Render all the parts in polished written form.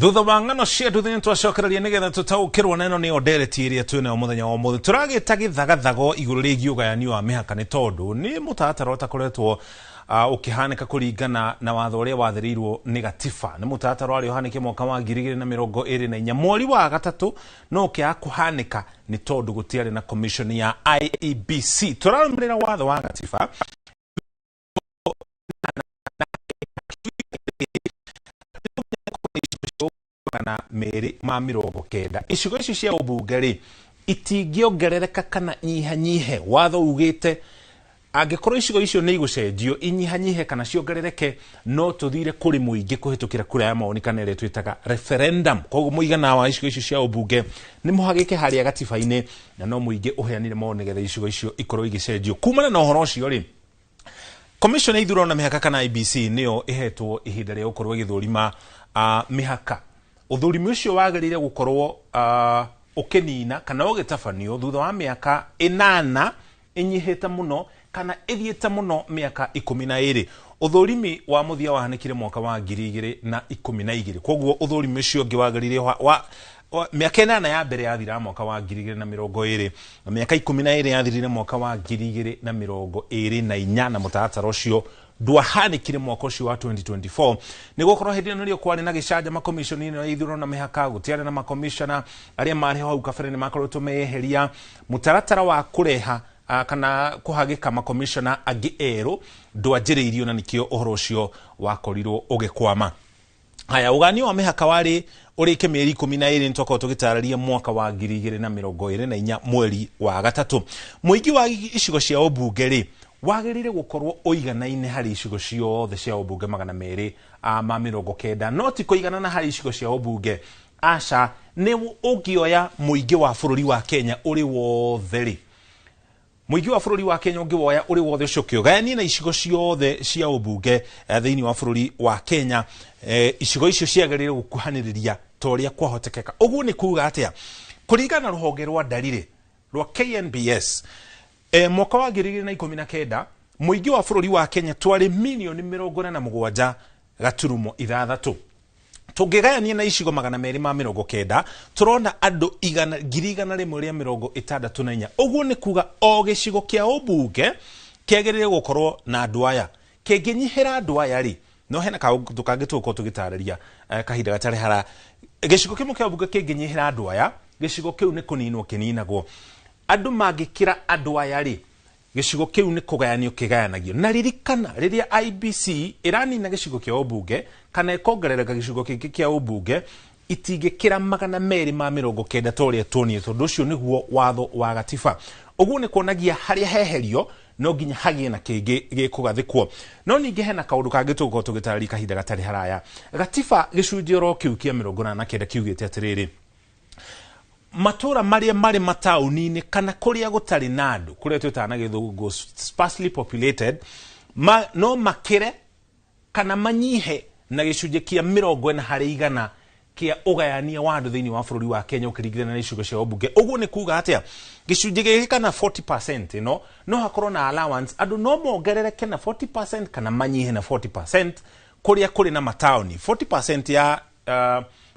Thutha wa ng'ano cia nduthi nitwacokereria nigetha tutaukirwo neno ni odereti iria twina muthenya wa muthe turagita githagathago iguru rigi ugayanio wa mihaka ni tondu ni mutatara utakoretwo ukihanika kuringana na watho uria wathirirwo ni gatiba ni mutatara ari uhanike mwaka wa 2024 mweri wa gatatu no kia kuhanika ni tondu gutiari na commission ya IEBC turamurira watho wa gatiba na meri ma mirongo kenda icigo ici cia ubunge itingiongerereka kana nyihanyihe watho ugite angikorwo icigo icio ni igucenjio inyihanyihe kana ciongerereke no tuthire kuri muingi kuhitukira kura ya maoni kana ile twitaga referendum koguo muigana wa icigo icio cia ubunge ni muhagike haria gatiba-ini na no muingi uheanire maoni getha icigo icio ikorwo igicenjio kumana na uhoro ucio ri commission ya ithurano na mihaka kana IEBC niyo ihetwo ihinda ria gukorwo igithurima mihaka uthurimi ucio wagirire gukorwo ukinina kana ugitafanio thutha wa miaka 8 inyihite muno kana ithiete muno miaka 12 uthurimi wa muthia wahanekire mwaka wa 2012 koguo uthurimi ucio ngi wagirire wa miaka 8 ya mbere yathira mwaka wa 2020 na miaka 12 yathirire mwaka wa 2024 na mutatara ucio ndwahanikire mwaka ucio wa 2024 ni gukorwo hindi no rio kwari na gicanja ma commission ino ithurano na mihaka gutiare na ma commissioner aria mari hau kabere ni makoretwo meheria mutaratara wa kureha kana kuhagika ma commissioner agi ero ndwanjiriirio na nikio uhoro ucio wakorirwo ugikwama haya ugani wa mihaka wari urike mieri 12 ntoko tugitararia mwaka wa 2024 mweri wa gatatu muingi wa icigo cia ubunge wagirire gukorwo oiganaine hari icigo ciothe cia ubunge 290 no ti kuigana na hari icigo cia ubunge aca ni ugioya muingi wa bururi wa Kenya uri wothe muingi wa bururi wa Kenya ungiwoya uri wothe ucio kiogania na icigo ciothe cia ubunge thiini wa bururi wa Kenya icigo icio ciagirire gukuhaniriria toria kwahotekeka uguo ni kuuga atia kuringana ruhonge rwa ndarire rwa KNBS mwaka wa 2019 muingi wa bururi wa Kenya twari milioni 47 gaturumo 6 tugigayania na icigo 290 turona andu 164 uguo ni kuga o gicigo kia ubunge kiagirire gukorwo na andu aya kinginyihira andu aya ri no hena kaundu kangituko tugitararia kahinda gatari hara gicigo kimwe kia ubunge kinginyihira andu aya gicigo kiu ni kuninwo kininagwo andu magikira andu aya ri gicigo kiu ni kugayanio kigayanagio na ririkana riria IEBC iranina gicigo kia ubunge kana ikongerereka gicigo kiki kia ubunge itingikira 290 toria tunie tondu ucio niguo watho wa gatiba uguo ni kuonagia haria heherio no nginya hagie na kingi gikugathikwo no ninge hena kaundu kangituko tugitari kahinda gatari haraya gatiba gicunjio ro kiu kia 49 kiugite atiriri matura maria mari matauni-ini kana kuria gutari na andu kuria twitana githungu sparsely populated no makire kana manyihe na gicunjio kia 40% kia ugayania wa andu thiini wa bururi wa Kenya ukiringithana na icigo cia ubunge uguo ni kuga atia gicunjio giki kana 40% no hakorwo na allowance andu no mongerereke na 40% kana manyihe na 40% kuria kuri na matauni 40% ya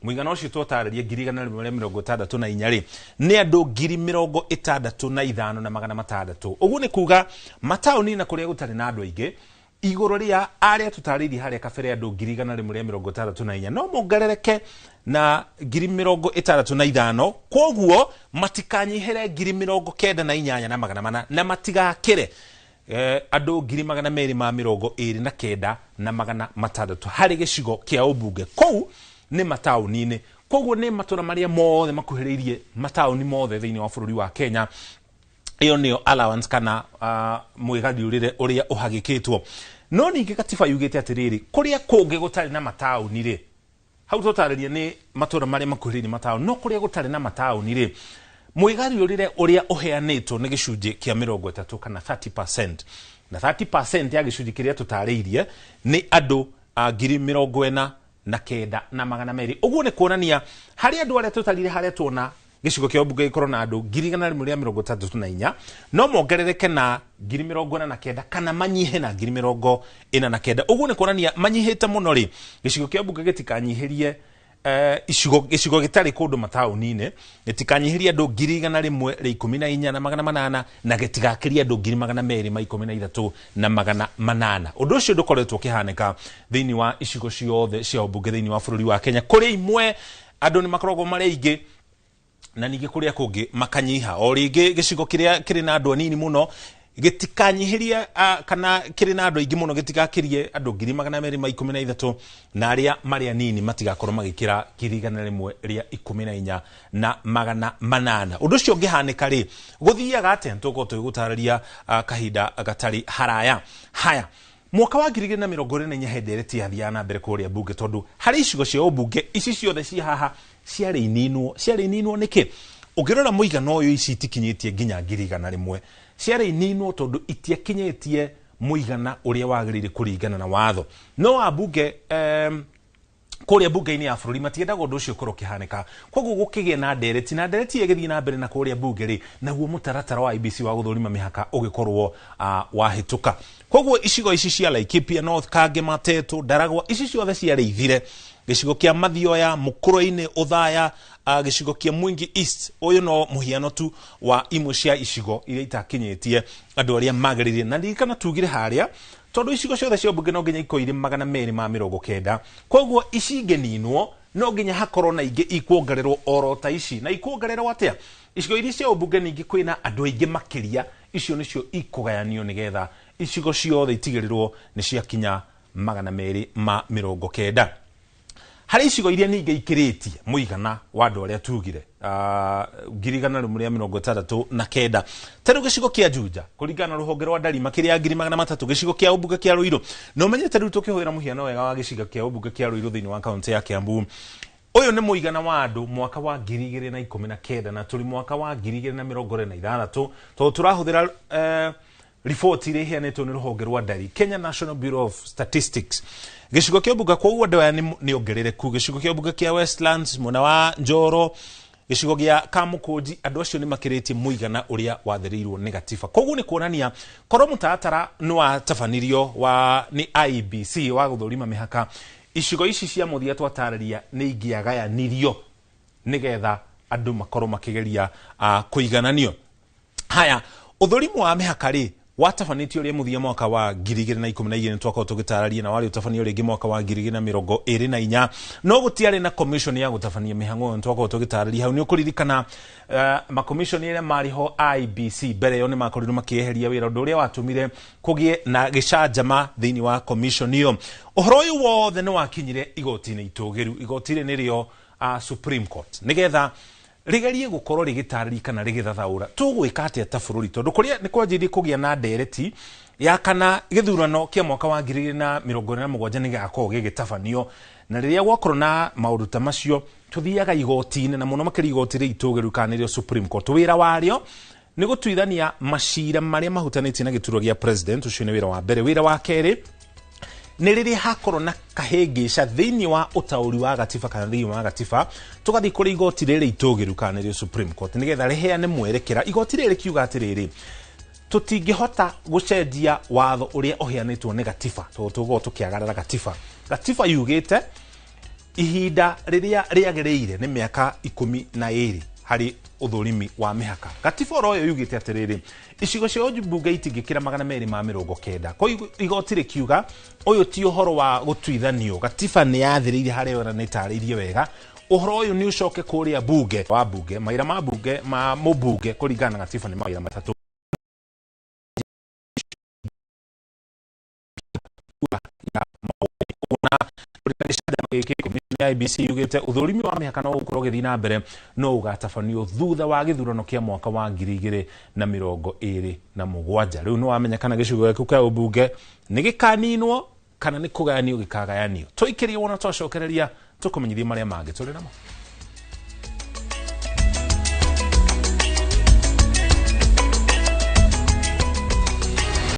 muigana ucio twatararia 164 ri ni andu 65,600 uguo ni kuga matauni na kuria gutari na andu aingi iguru ria aria tutariri haria kabere andu 164 no mongerereke na 65,000 koguo matikanyihere 98,400 na matigakire andu 229,600 hari gicigo kia ubunge kou ni matauni-ini koguo ni matura maria mothe makuhiriirie matauni mothe thiini wa bururi wa Kenya iyo niyo allowance kana mwigariurire uria uhagikitwo no ningi gatiba yugite atiriri kuria kungi gutari na matauni ri hau tutariria ni matura maria makuhiriirie matauni no kuria gutari na matauni ri mwigariurire uria uheanitwo ni gicunji kia 30 kana 30% na 30% ya gicunji kiria tutariirie ni andu 49,000 na 200 uguo ni kuonania hari andu aria tutarire haria tuona gicigo kia ubunge ikorwo na andu 134 no mongerereke na 49 kana manyihe na 49 uguo ni kuonania manyihite muno ri gicigo kia ubunge gitikanyihirie icigo gitari kundu matauni-ini gitikanyihiria andu 114,800 na gitigakiria andu 2,213,800. Undu ucio ndukoretwo kihanika thiini wa icigo ciothe cia ubunge thiini wa bururi wa Kenya. Kuri imwe andu ni makoragwo mari aingi na ningi kuria kungi makanyiha. O ringi gicigo kiria kiri na andu anini muno gitikanyihiria kana kiri na andu aingi muno gitigakirie andu 2,213 na aria mari anini matigakorwo magikira 114,800. Undu ucio ngihanika ri guthiaga atia tuko twigutararia kahinda gatari haraya. Haya, mwaka wa 2024 hendereti yathia na mbere kuria bunge tondu hari icigo cia ubunge ici ciothe ci haha ciari ninwo niki ugirora muigana uyu ici itikinyitie nginya 100,000 ciari ninwo tondu itiakinyitie muigana uria wagirire kuringana na watho. No abunge kuria bunge-ini ya bururi matiendaga undu ucio korwo kihanika, koguo gukigia na ndereti igithii na mbere na kuria bunge ri naguo mutaratara wa IBC wa guthurima mihaka ugikorwo wahituka. Koguo icigo ici cia Laikipia North, Kange, Mateto, Ndaragwa ici ciothe ciareithire. Gicigo kia Mathioya, Mukuru-ini, Uthaya, gicigo kia Mwingi East, uyu no muhiano tu wa imwe cia icigo iria itakinyitie andu aria magiririe. Na ndikana tugire haria tondu icigo ciothe cia bunge no nginya ikoire 290. Koguo ici ingeninwo no nginya hakorwo na ingi ikuongererwo oro ta ici. Na ikuongererwo atia? Icigo iria cia bunge ningi kwina andu aingi makiria, icio nicio ikugayanio nigetha icigo ciothe itigirirwo ni cia kinya 290. Hari icigo iria ningi ikiritie muigana wa andu aria tugire 1,169. Teru gicigo kia Juja kuringana ruhonge rwa Ndari makiria 300,000. Gicigo kia ubunge kia Ruiru no menyete riu tukihwira muhiano wega wa gicigo kia ubunge kia Ruiru thiini wa kaunti ya Kiambu. Uyu ni muigana wa andu mwaka wa 2019 na turi mwaka wa 2026 to turahuthira report ire hianetwo ni ruhonge rwa Ndari, Kenya National Bureau of Statistics. Gicigo kia ubunge kwa uwa ndewa ni ongerereku. Gicigo kia ubunge kia Westlands, mwena wa Njoro, gicigo gia Kamukunji, andu acio ni makiritie muigana uria wathiriirwo ni gatiba. Koguo ni kuonania korwo mutaratara ni watabanirio wa ni IBC wa guthurima mihaka, icigo ici cia muthia twatararia ni ingiagayanirio nigetha andu makorwo makigeria kuigananio. Haya, uthurimo wa mihaka ri watafanitio ria muthia mwaka wa 2012 twako tugitararia na wali utafanio ringi mwaka wa 2024 no gutiari na commission ya gutafania mihango twako tugitararia hau ni ukuririkana ma commission ire mariho IBC mbere yo ni makorirwo makieheria wira undu uria watumire kugie na gicanjama thiini wa commission iyo. Uhoro uyu wothe ni wakinyire igoti-ini itugiru, igoti-ri nirio Supreme Court nigetha rigerie gukorwo rigitarĩria kana rigithathaura tugwika atia ta bururi tondu kuria ni kwanjirie kugia na ndereti ya kana githurano kia mwaka wa 2027 ni gakorwo gigitabanio. Na riria gwakorwo na maundu ta macio tuthiaga igoti-ini na muno makiri igoti ri itugiru kanĩrĩo Supreme Court. Wira wario ni gutuithania macira maria mahutanitie na gĩturwa gĩa president. Ucio ni wira wa mbere. Wira wa keri ni riri hakorwo na kahengesha thiini wa utauri wa gatiba kana thiini wa gatiba tugathi kuri igoti riri itugiru kanĩrĩo Supreme Court nigetha riheane mwerekera. Igoti riri kiuga atiriri tutingihota gucenjia watho uria uheanitwo ni gatiba tugo tukiagarara gatiba. Gatiba yugite ihinda riria riagiriire ni miaka 12 hari uthurimi wa mihaka. Gatiba ro yo yugite atiriri icigo cia bunge itingikira 290. Kwa igoti rikiuga uyu ti uhoro wa gutuithanio. Gatiba ni yathiriire hari ora ni tarĩirie wega. Uhoro uyu ni ucoke kuria bunge wa bunge maira ma bunge ma mubunge kuringana na gatiba ni maira matatu. IBC yugite uthurimi wa mihaka no ukorwo githi na mbere no ugatabanio thutha wa githurano kia mwaka wa 2027. Riu no wamenyekana gicigo giku kia ubunge ni gikaninwo kana ni kugayanio gikagayanio. Tuikirie wona twacokereria tukumenyithie maria mangi turi namo.